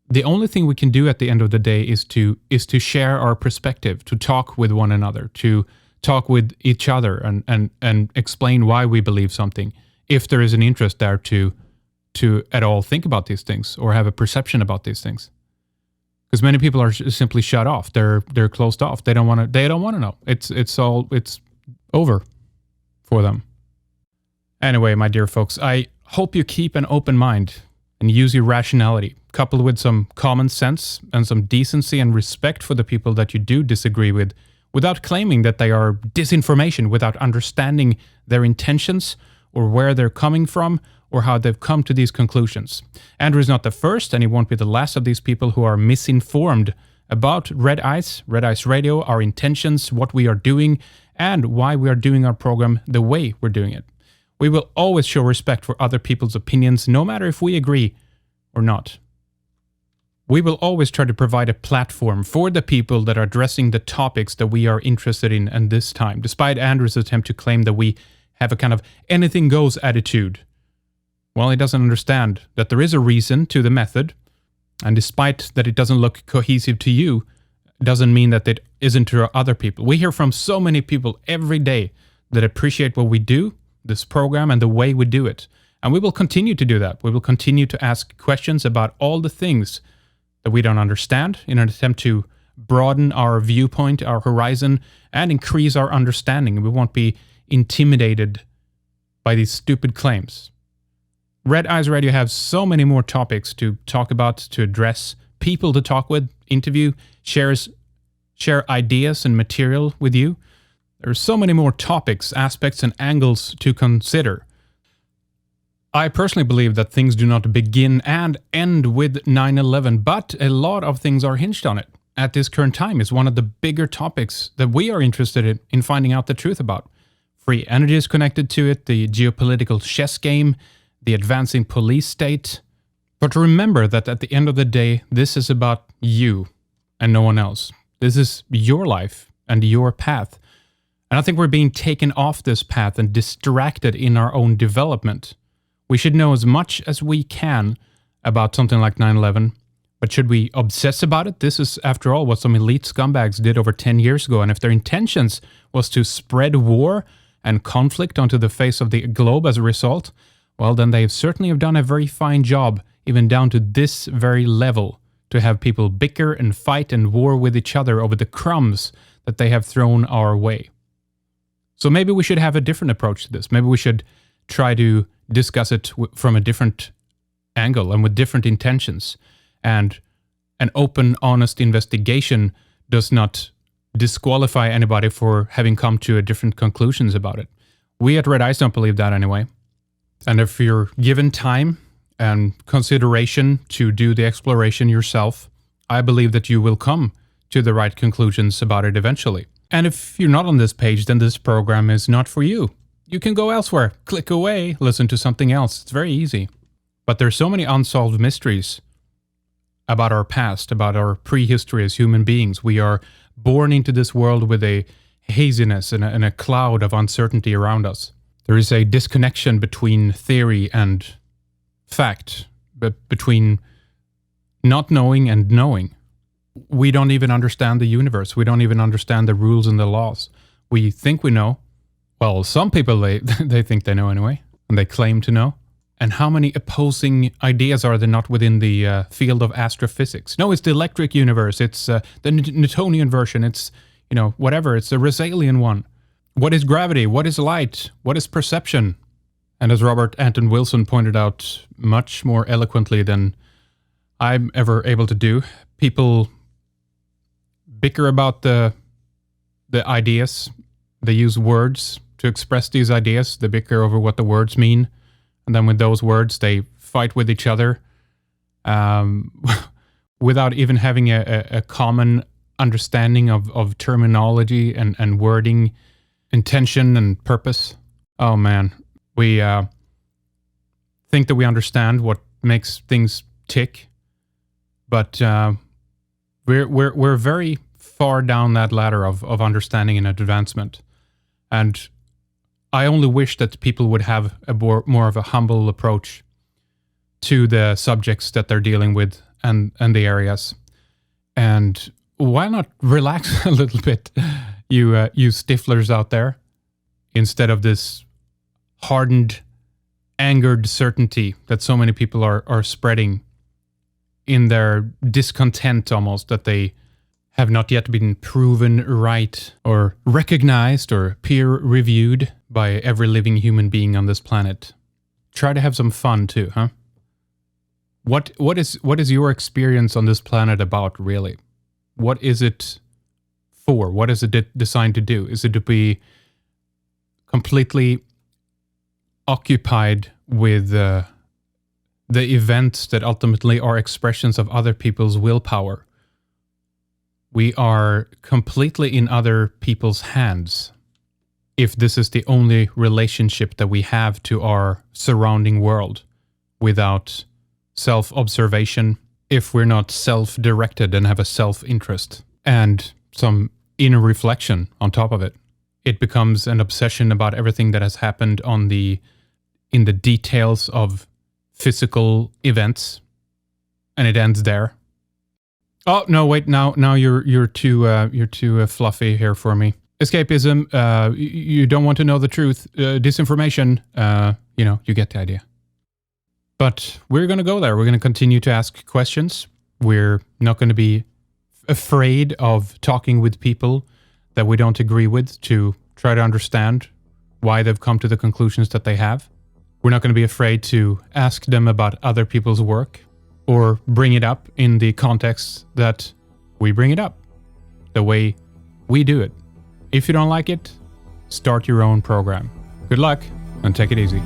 Speaker 1: The only thing we can do at the end of the day is to share our perspective, to talk with one another, to talk with each other and explain why we believe something, if there is an interest there to at all think about these things or have a perception about these things. Because many people are simply shut off. They're closed off. They don't want to know. It's over for them. Anyway, my dear folks, I hope you keep an open mind and use your rationality, coupled with some common sense and some decency and respect for the people that you do disagree with, without claiming that they are disinformation, without understanding their intentions or where they're coming from or how they've come to these conclusions. Andrew is not the first, and he won't be the last of these people who are misinformed about Red Ice Radio, our intentions, what we are doing, and why we are doing our program the way we're doing it. We will always show respect for other people's opinions, no matter if we agree or not. We will always try to provide a platform for the people that are addressing the topics that we are interested in at this time, despite Andrew's attempt to claim that we have a kind of anything goes attitude. Well, he doesn't understand that there is a reason to the method, and despite that it doesn't look cohesive to you, doesn't mean that it isn't to other people. We hear from so many people every day that appreciate what we do, this program, and the way we do it. And we will continue to do that. We will continue to ask questions about all the things that we don't understand in an attempt to broaden our viewpoint, our horizon, and increase our understanding. We won't be intimidated by these stupid claims. Red Eyes Radio has so many more topics to talk about, to address, people to talk with, interview, share ideas and material with you. There are so many more topics, aspects, and angles to consider. I personally believe that things do not begin and end with 9/11, but a lot of things are hinged on it. At this current time is one of the bigger topics that we are interested in finding out the truth about. Free energy is connected to it, the geopolitical chess game, the advancing police state. But remember that at the end of the day, this is about you and no one else. This is your life and your path. And I think we're being taken off this path and distracted in our own development. We should know as much as we can about something like 9/11, but should we obsess about it? This is, after all, what some elite scumbags did over 10 years ago. And if their intentions was to spread war and conflict onto the face of the globe as a result, well, then they certainly have done a very fine job, even down to this very level, to have people bicker and fight and war with each other over the crumbs that they have thrown our way. So maybe we should have a different approach to this. Maybe we should try to discuss it from a different angle and with different intentions. And an open, honest investigation does not disqualify anybody for having come to different conclusions about it. We at Red Eyes don't believe that anyway. And if you're given time and consideration to do the exploration yourself, I believe that you will come to the right conclusions about it eventually. And if you're not on this page, then this program is not for you. You can go elsewhere, click away, listen to something else. It's very easy. But there's so many unsolved mysteries about our past, about our prehistory as human beings. We are born into this world with a haziness and a cloud of uncertainty around us. There is a disconnection between theory and fact, but between not knowing and knowing. We don't even understand the universe. We don't even understand the rules and the laws. we think we know. Well, some people, they think they know anyway, and they claim to know. And how many opposing ideas are there not within the field of astrophysics? No, it's the electric universe. It's the Newtonian version. It's, whatever. It's the Russellian one. What is gravity? What is light? What is perception? And as Robert Anton Wilson pointed out much more eloquently than I'm ever able to do, people bicker about the ideas. They use words to express these ideas. They bicker over what the words mean. And then with those words, they fight with each other without even having a common understanding of terminology and wording, intention and purpose. Oh man, we think that we understand what makes things tick, but we're very far down that ladder of understanding and advancement. And I only wish that people would have a more of a humble approach to the subjects that they're dealing with and the areas. And why not relax a little bit, you stiflers out there, instead of this hardened, angered certainty that so many people are spreading in their discontent almost, that they have not yet been proven right or recognized or peer-reviewed by every living human being on this planet. Try to have some fun too, huh? What is your experience on this planet about, really? What is it for? What is it designed to do? Is it to be completely occupied with the events that ultimately are expressions of other people's willpower? We are completely in other people's hands if this is the only relationship that we have to our surrounding world, without self-observation, if we're not self-directed and have a self-interest and some inner reflection on top of it. It becomes an obsession about everything that has happened in the details of physical events, and it ends there. Oh no! Wait, now you're too fluffy here for me. Escapism. You don't want to know the truth. Disinformation. You get the idea. But we're going to go there. We're going to continue to ask questions. We're not going to be afraid of talking with people that we don't agree with to try to understand why they've come to the conclusions that they have. We're not going to be afraid to ask them about other people's work, or bring it up in the context that we bring it up, the way we do it. If you don't like it, start your own program. Good luck, and take it easy.